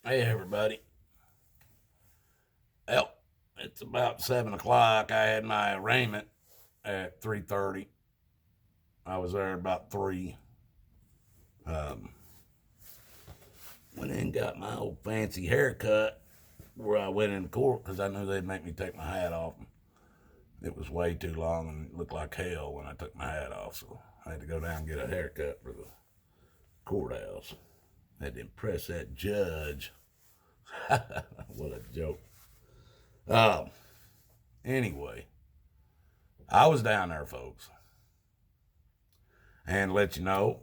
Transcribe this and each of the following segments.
Hey everybody. Well, it's about 7 o'clock. I had my arraignment at 3:30. I was there about 3. Um, Went in and got my old fancy haircut where I went into court because I knew they'd make me take my hat off. It was way too long and it looked like hell when I took my hat off, so I had to go down and get a haircut for the courthouse. I had to impress that judge. What a joke. Um, anyway, I was down there, folks, and let you know,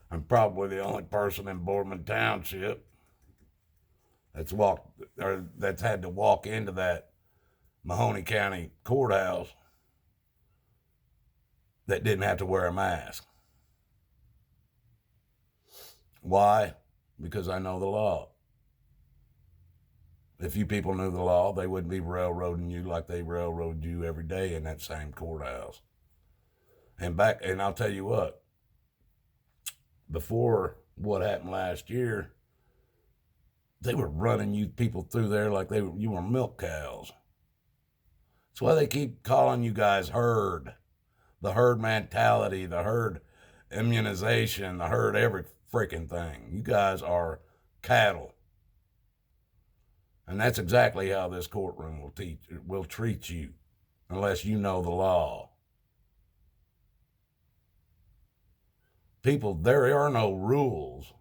I'm probably the only person in Boardman Township that's had to walk into that Mahoney County courthouse that didn't have to wear a mask. Why? Because I know the law. If you people knew the law, they wouldn't be railroading you like they railroad you every day in that same courthouse. And I'll tell you what, before what happened last year, they were running you people through there like you were milk cows. That's why they keep calling you guys herd. The herd mentality, the herd immunization, the herd every freaking thing. You guys are cattle. And that's exactly how this courtroom will treat you unless you know the law. People, there are no rules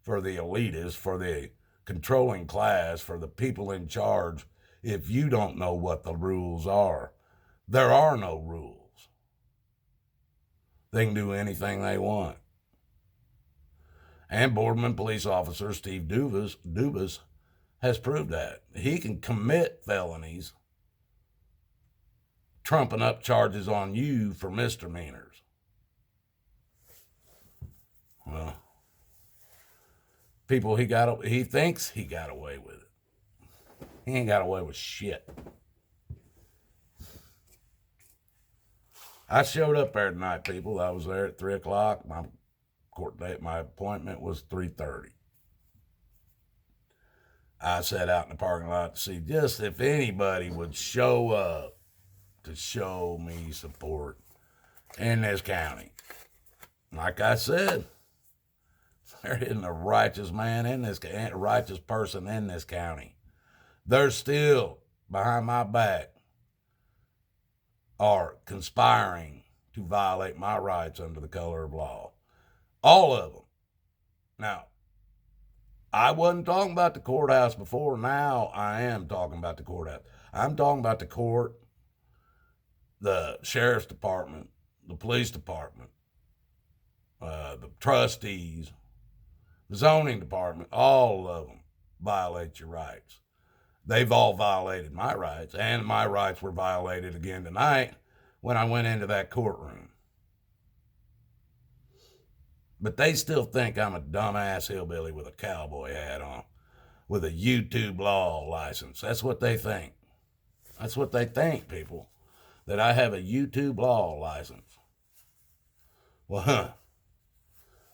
for the elitists, for the controlling class, for the people in charge if you don't know what the rules are. There are no rules. They can do anything they want. And Boardman police officer Steve Dubas has proved that. He can commit felonies, trumping up charges on you for misdemeanors. Well, people, he thinks he got away with it. He ain't got away with shit. I showed up there tonight, people. I was there at 3 o'clock. My court date, my appointment was 3:30. I sat out in the parking lot to see just if anybody would show up to show me support in this county. Like I said, there isn't a righteous man in this, righteous person in this county. They're still behind my back are conspiring to violate my rights under the color of law. All of them. Now, I wasn't talking about the courthouse before. Now I am talking about the courthouse. I'm talking about the court, the sheriff's department, the police department, the trustees, the zoning department. All of them violate your rights. They've all violated my rights, and my rights were violated again tonight when I went into that courtroom. But they still think I'm a dumbass hillbilly with a cowboy hat on, with a YouTube law license. That's what they think. That's what they think, people, that I have a YouTube law license. Well,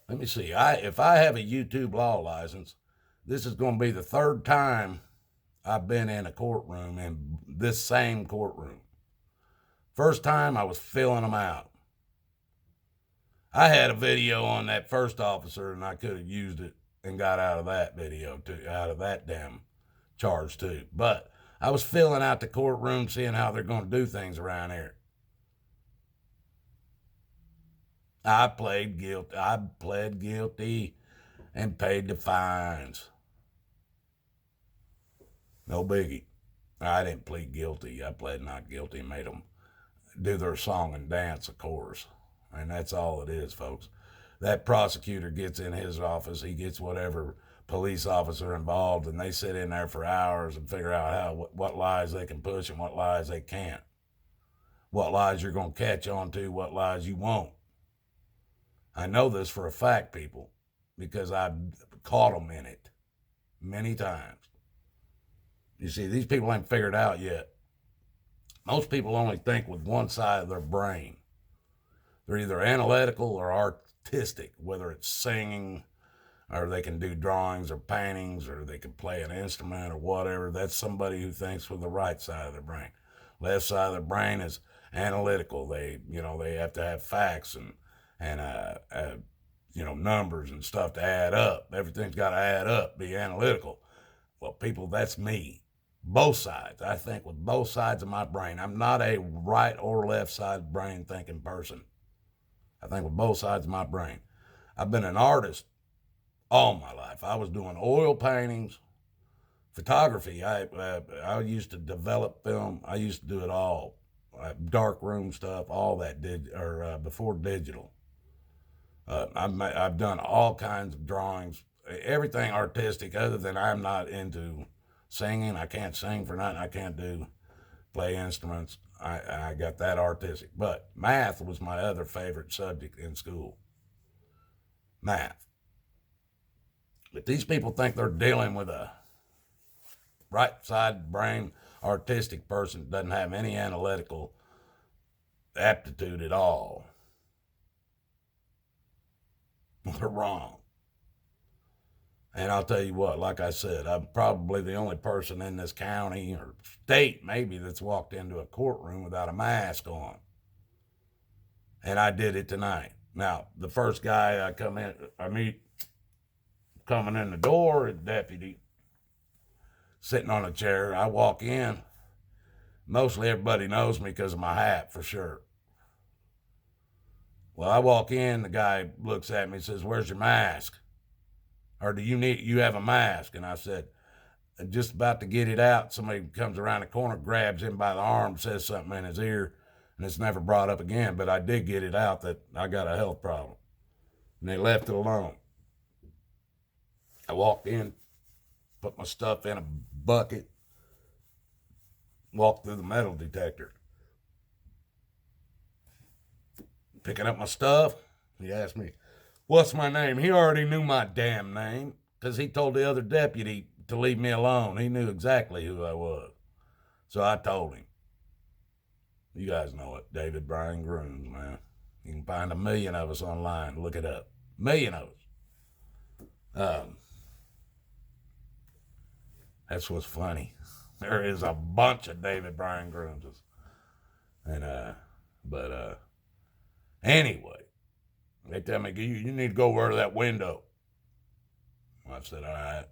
let me see. If I have a YouTube law license, this is going to be the third time I've been in a courtroom, in this same courtroom. First time I was filling them out. I had a video on that first officer, and I could have used it and got out of that video too, out of that damn charge too. But I was filling out the courtroom, seeing how they're going to do things around here. I pled guilty and paid the fines. No biggie. I didn't plead guilty. I pled not guilty and made them do their song and dance, of course. And that's all it is, folks. That prosecutor gets in his office. He gets whatever police officer involved, and they sit in there for hours and figure out what lies they can push and what lies they can't. What lies you're going to catch on to, what lies you won't. I know this for a fact, people, because I've caught them in it many times. You see, these people ain't figured out yet. Most people only think with one side of their brain. They're either analytical or artistic, whether it's singing or they can do drawings or paintings, or they can play an instrument or whatever. That's somebody who thinks with the right side of their brain. Left side of their brain is analytical. They have to have facts and numbers and stuff to add up. Everything's got to add up, be analytical. Well, people, that's me. Both sides. I think with both sides of my brain. I'm not a right or left side brain thinking person. I think with both sides of my brain. I've been an artist all my life. I was doing oil paintings, photography. I used to develop film. I used to do it all. Dark room stuff, all that before digital. I've done all kinds of drawings, everything artistic other than I'm not into singing. I can't sing for nothing. I can't play instruments. I got that artistic. But math was my other favorite subject in school. Math. But these people think they're dealing with a right side brain artistic person that doesn't have any analytical aptitude at all. They're wrong. And I'll tell you what, like I said, I'm probably the only person in this county or state maybe that's walked into a courtroom without a mask on. And I did it tonight. Now, the first guy I meet coming in the door, a deputy sitting on a chair. I walk in. Mostly everybody knows me because of my hat, for sure. Well, I walk in, the guy looks at me and says, "Where's your mask? Or do you have a mask?" And I said, just about to get it out, somebody comes around the corner, grabs him by the arm, says something in his ear, and it's never brought up again. But I did get it out that I got a health problem. And they left it alone. I walked in, put my stuff in a bucket, walked through the metal detector. Picking up my stuff, he asked me, "What's my name?" He already knew my damn name because he told the other deputy to leave me alone. He knew exactly who I was. So I told him. You guys know it, David Brian Grooms, man. You can find 1 million of us online. Look it up. 1 million of us. That's what's funny. There is a bunch of David Brian Groomses. Anyway, they tell me, you need to go over to that window. I said, all right.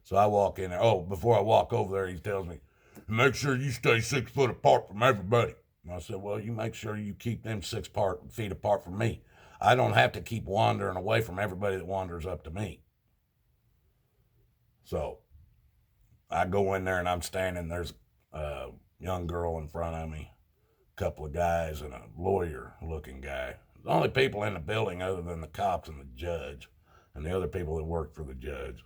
So I walk in there. Oh, before I walk over there, he tells me, "Make sure you stay 6 foot apart from everybody." And I said, "Well, you make sure you keep them 6 feet apart from me. I don't have to keep wandering away from everybody that wanders up to me." So I go in there and I'm standing. There's a young girl in front of me, a couple of guys, and a lawyer-looking guy. The only people in the building other than the cops and the judge and the other people that work for the judge.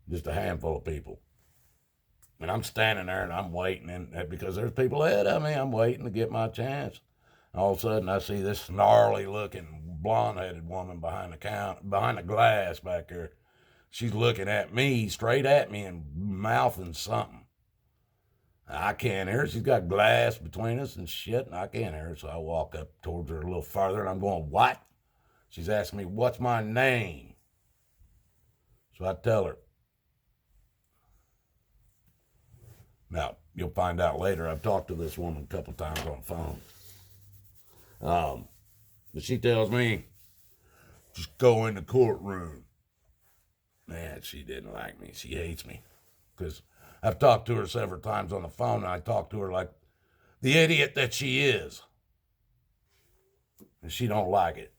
Just a handful of people. And I'm standing there and I'm waiting, because there's people ahead of me. I'm waiting to get my chance. And all of a sudden, I see this gnarly-looking, blonde-headed woman behind the glass back there. She's looking at me, straight at me, and mouthing something. I can't hear her. She's got glass between us and shit, and I can't hear her. So I walk up towards her a little farther, and I'm going, "What?" She's asking me, "What's my name?" So I tell her. Now, you'll find out later, I've talked to this woman a couple times on the phone. But she tells me, "Just go in the courtroom." Man, she didn't like me. She hates me. Because I've talked to her several times on the phone, and I talk to her like the idiot that she is. And she don't like it.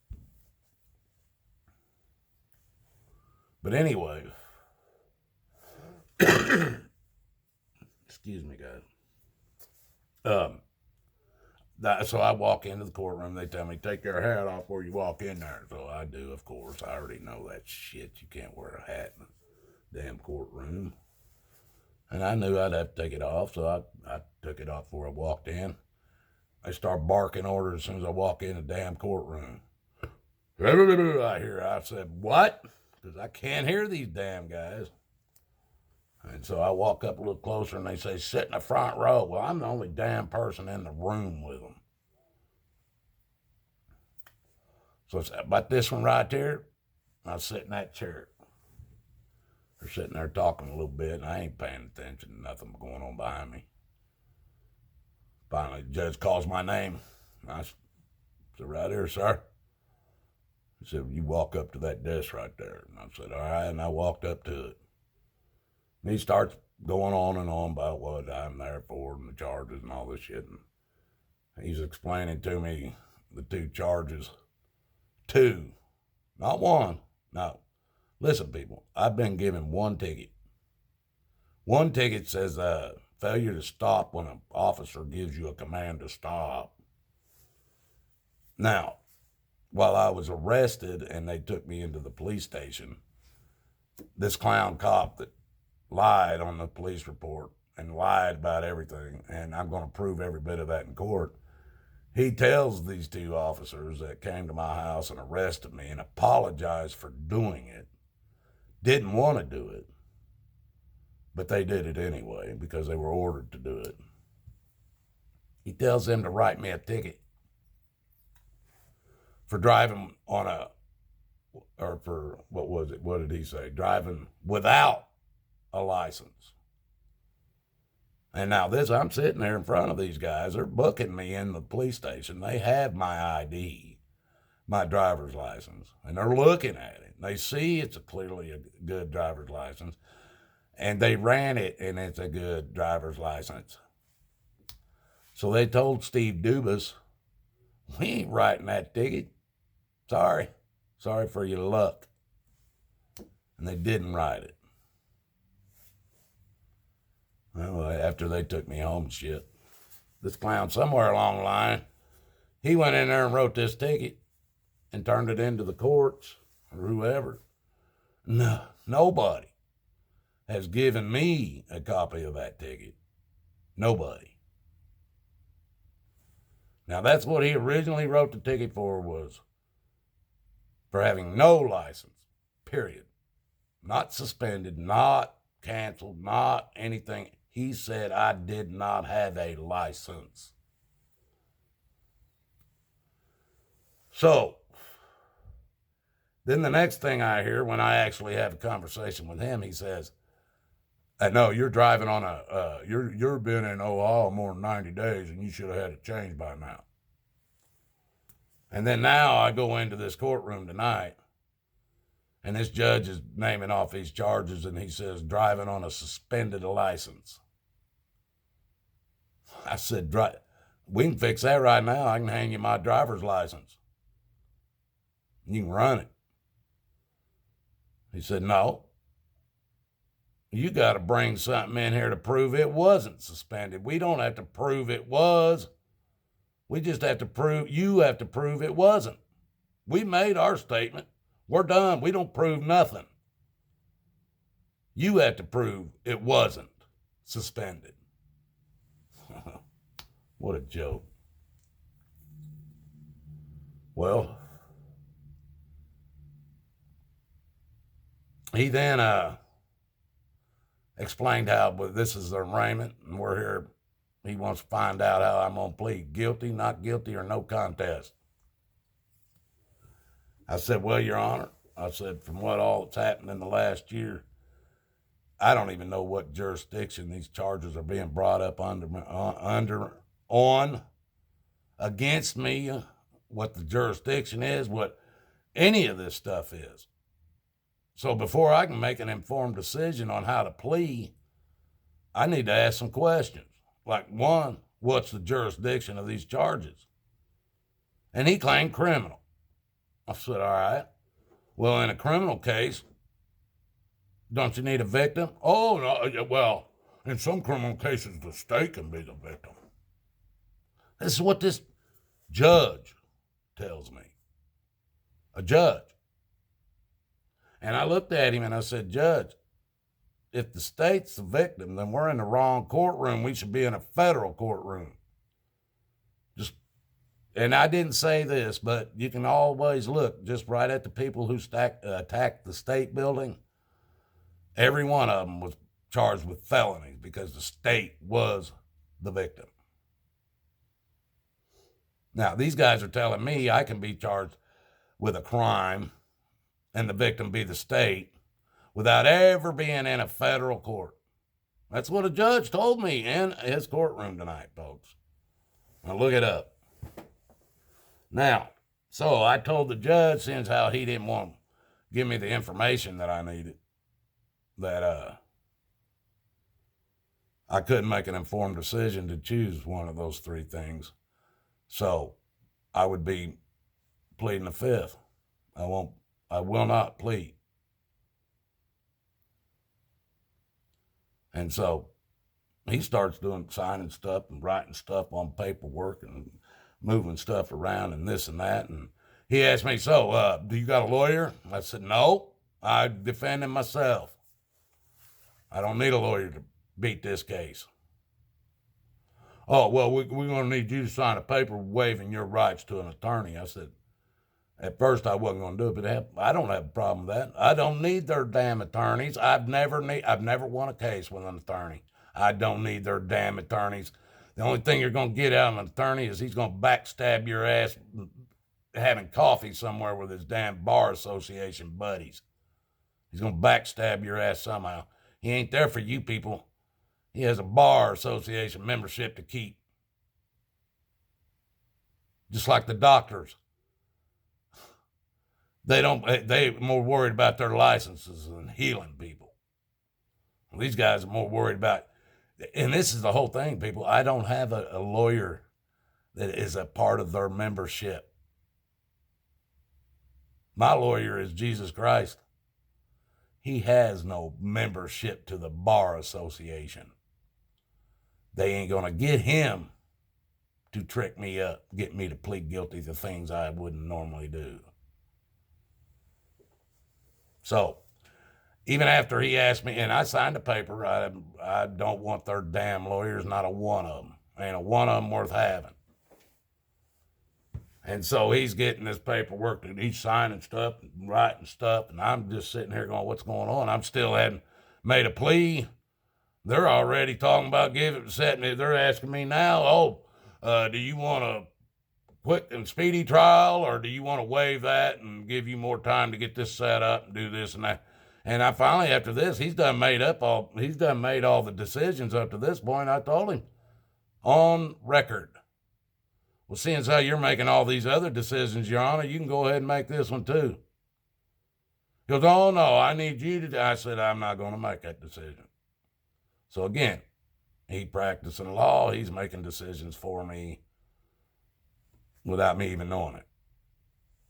But anyway, excuse me, guys. So I walk into the courtroom. They tell me, "Take your hat off before you walk in there." So I do, of course. I already know that shit. You can't wear a hat in the damn courtroom. And I knew I'd have to take it off, so I took it off before I walked in. They start barking orders as soon as I walk in the damn courtroom. I said, "What?" Because I can't hear these damn guys. And so I walk up a little closer, and they say, "Sit in the front row." Well, I'm the only damn person in the room with them. So it's about this one right here. and I sit in that chair. They're sitting there talking a little bit, and I ain't paying attention to nothing going on behind me. Finally, the judge calls my name. I said, right here, sir. He said, you walk up to that desk right there. And I said, all right, and I walked up to it. And he starts going on and on about what I'm there for and the charges and all this shit. And he's explaining to me the two charges. Two, not one. No. Listen, people, I've been given one ticket. One ticket says failure to stop when an officer gives you a command to stop. Now, while I was arrested and they took me into the police station, this clown cop that lied on the police report and lied about everything, and I'm going to prove every bit of that in court, he tells these two officers that came to my house and arrested me and apologized for doing it. Didn't want to do it, but they did it anyway because they were ordered to do it. He tells them to write me a ticket for driving on what did he say? Driving without a license. And now I'm sitting there in front of these guys. They're booking me in the police station. They have my ID, my driver's license, and they're looking at it. They see it's clearly a good driver's license, and they ran it, and it's a good driver's license. So they told Steve Dubas, we ain't writing that ticket. Sorry for your luck. And they didn't write it. Well, after they took me home and shit, this clown somewhere along the line, he went in there and wrote this ticket and turned it into the courts or whoever. No, nobody has given me a copy of that ticket. Nobody. Now, that's what he originally wrote the ticket for, was for having no license, period. Not suspended, not canceled, not anything. He said I did not have a license. So, then the next thing I hear when I actually have a conversation with him, he says, no, you're driving on you've been in Ohio more than 90 days and you should have had it changed by now. And then now I go into this courtroom tonight and this judge is naming off these charges and he says driving on a suspended license. I said, we can fix that right now. I can hand you my driver's license. You can run it. He said, no. You got to bring something in here to prove it wasn't suspended. We don't have to prove it was. We just have to prove, you have to prove it wasn't. We made our statement. We're done. We don't prove nothing. You have to prove it wasn't suspended. What a joke. Well, he then explained how this is the arraignment and we're here. He wants to find out how I'm going to plead guilty, not guilty, or no contest. I said, well, Your Honor, I said, from what all that's happened in the last year, I don't even know what jurisdiction these charges are being brought up against me, what the jurisdiction is, what any of this stuff is. So before I can make an informed decision on how to plea, I need to ask some questions. Like, one, what's the jurisdiction of these charges? And he claimed criminal. I said, all right. Well, in a criminal case, don't you need a victim? Oh, no, well, in some criminal cases, the state can be the victim. This is what this judge tells me. A judge. And I looked at him and I said, Judge, if the state's the victim, then we're in the wrong courtroom. We should be in a federal courtroom. And I didn't say this, but you can always look just right at the people who attacked the state building. Every one of them was charged with felonies because the state was the victim. Now, these guys are telling me I can be charged with a crime and the victim be the state without ever being in a federal court. That's what a judge told me in his courtroom tonight, folks. Now look it up. Now, so I told the judge, since how he didn't want to give me the information that I needed, that I couldn't make an informed decision to choose one of those three things. So I would be pleading the fifth. I will not plead. And so he starts signing stuff and writing stuff on paperwork and moving stuff around and this and that. And he asked me, so, do you got a lawyer? I said, no, I'm defending myself. I don't need a lawyer to beat this case. Oh, well, we're going to need you to sign a paper waiving your rights to an attorney. I said, at first I wasn't going to do it, but I don't have a problem with that. I don't need their damn attorneys. I've never won a case with an attorney. I don't need their damn attorneys. The only thing you're going to get out of an attorney is he's going to backstab your ass having coffee somewhere with his damn bar association buddies. He's going to backstab your ass somehow. He ain't there for you people. He has a bar association membership to keep. Just like the doctors. They're more worried about their licenses than healing people. These guys are more worried about, and this is the whole thing, people. I don't have a lawyer that is a part of their membership. My lawyer is Jesus Christ. He has no membership to the bar association. They ain't going to get him to trick me up, get me to plead guilty to things I wouldn't normally do. So, even after he asked me, and I signed a paper, I don't want their damn lawyers, not a one of them. Ain't a one of them worth having. And so he's getting this paperwork, and he's signing stuff, and writing stuff, and I'm just sitting here going, what's going on? I'm still hadn't made a plea. They're already talking about setting it. They're asking me now, do you want a quick and speedy trial, or do you want to waive that and give you more time to get this set up and do this and that? And I finally, after this, he's done made all the decisions up to this point. I told him on record. Well, seeing as how you're making all these other decisions, Your Honor, you can go ahead and make this one too. He goes, oh no, I need you to. I said, I'm not going to make that decision. So again, he practicing law. He's making decisions for me without me even knowing it.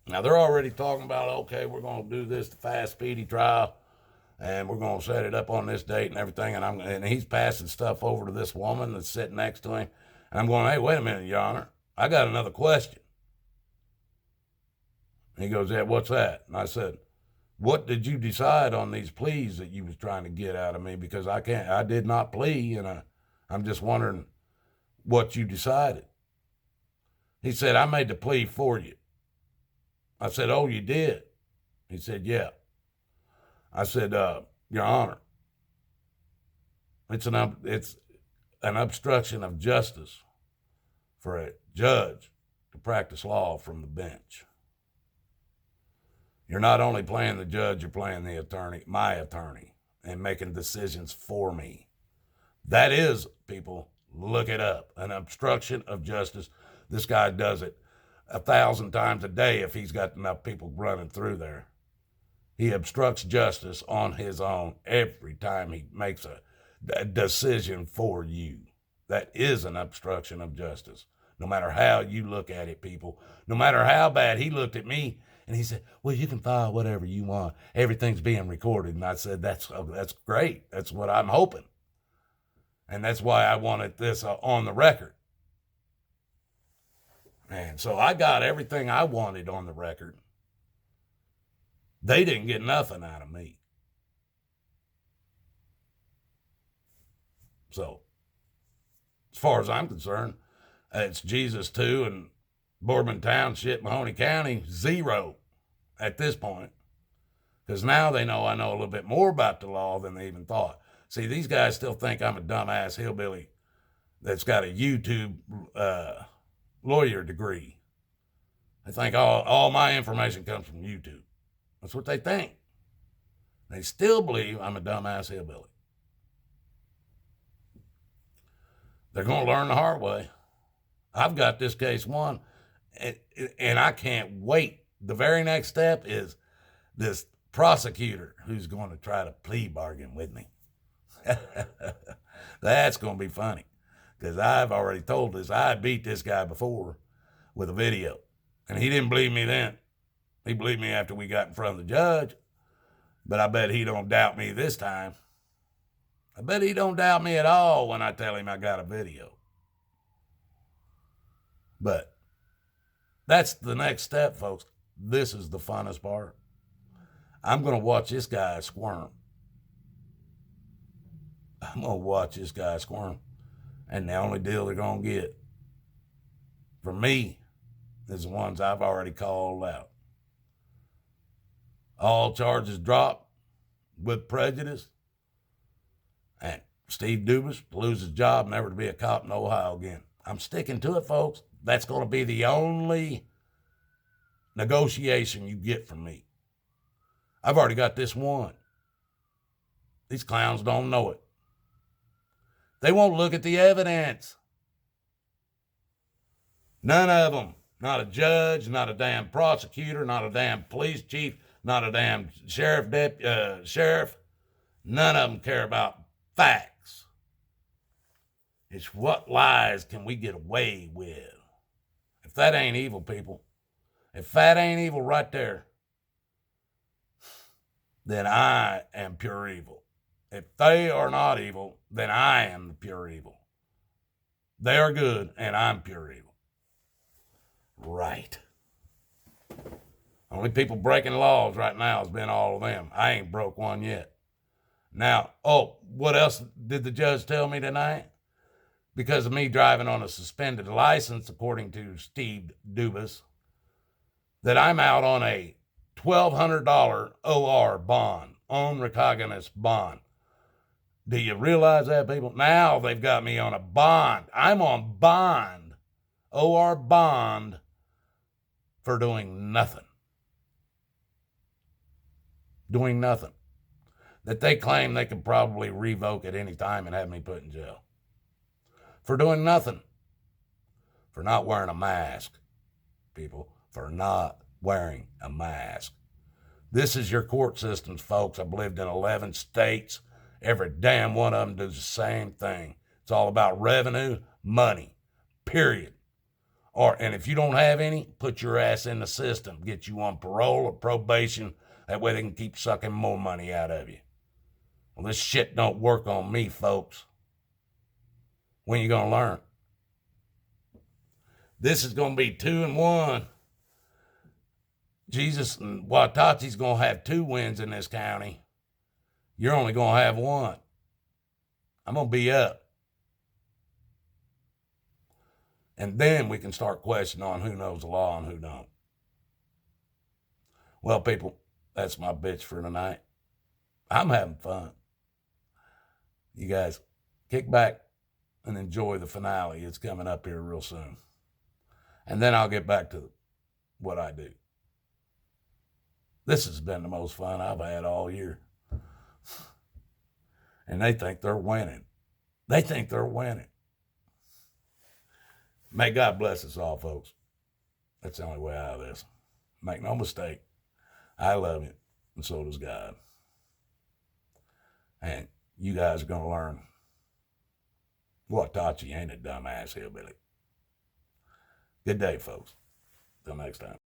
Now, they're already talking about, okay, we're going to do this fast, speedy trial, and we're going to set it up on this date and everything. And he's passing stuff over to this woman that's sitting next to him. And I'm going, hey, wait a minute, Your Honor. I got another question. And he goes, yeah, what's that? And I said, what did you decide on these pleas that you was trying to get out of me? Because I did not plea, and I'm just wondering what you decided. He said, I made the plea for you. I said, oh, you did? He said, yeah. I said, Your Honor, it's an obstruction of justice for a judge to practice law from the bench. You're not only playing the judge, you're playing the attorney, my attorney, and making decisions for me. That is, people, look it up, an obstruction of justice. This guy does it 1,000 times a day if he's got enough people running through there. He obstructs justice on his own every time he makes a decision for you. That is an obstruction of justice. No matter how you look at it, people. No matter how bad he looked at me, and he said, well, you can file whatever you want. Everything's being recorded. And I said, that's great. That's what I'm hoping. And that's why I wanted this on the record. And so I got everything I wanted on the record. They didn't get nothing out of me. So, as far as I'm concerned, it's Jesus 2 and Boardman Township, Mahoney County, 0 at this point. Because now they know I know a little bit more about the law than they even thought. See, these guys still think I'm a dumbass hillbilly that's got a YouTube lawyer degree. They think all my information comes from YouTube. That's what they think. They still believe I'm a dumbass hillbilly. They're going to learn the hard way. I've got this case won, and I can't wait. The very next step is this prosecutor who's going to try to plea bargain with me. That's going to be funny, because I've already told this. I beat this guy before with a video, and he didn't believe me then. He believed me after we got in front of the judge, but I bet he don't doubt me this time. I bet he don't doubt me at all when I tell him I got a video. But that's the next step, folks. This is the funnest part. I'm going to watch this guy squirm. I'm going to watch this guy squirm. And the only deal they're going to get from me is the ones I've already called out. All charges dropped with prejudice. And Steve Dubas to lose his job, never to be a cop in Ohio again. I'm sticking to it, folks. That's going to be the only negotiation you get from me. I've already got this one. These clowns don't know it. They won't look at the evidence. None of them. Not a judge, not a damn prosecutor, not a damn police chief, not a damn sheriff. None of them care about facts. It's what lies can we get away with. If that ain't evil, people, if that ain't evil right there, then I am pure evil. If they are not evil, then I am the pure evil. They are good, and I'm pure evil. Right. Only people breaking laws right now has been all of them. I ain't broke one yet. Now, what else did the judge tell me tonight? Because of me driving on a suspended license, according to Steve Dubas, that I'm out on a $1,200 OR bond, on recognizance bond. Do you realize that, people? Now they've got me on a bond. I'm on bond, OR bond, for doing nothing. Doing nothing. That they claim they could probably revoke at any time and have me put in jail. For doing nothing. For not wearing a mask, people. For not wearing a mask. This is your court systems, folks. I've lived in 11 states. Every damn one of them does the same thing. It's all about revenue, money, period. And if you don't have any, put your ass in the system. Get you on parole or probation. That way they can keep sucking more money out of you. Well, this shit don't work on me, folks. When you going to learn? This is going to be 2-1. Jesus and Watachee's going to have 2 wins in this county. You're only going to have 1. I'm going to be up. And then we can start questioning on who knows the law and who don't. Well, people, that's my bitch for tonight. I'm having fun. You guys, kick back and enjoy the finale. It's coming up here real soon. And then I'll get back to what I do. This has been the most fun I've had all year. And they think they're winning. They think they're winning. May God bless us all, folks. That's the only way out of this. Make no mistake. I love you, and so does God. And you guys are going to learn Watachee ain't a dumbass hillbilly. Good day, folks. Till next time.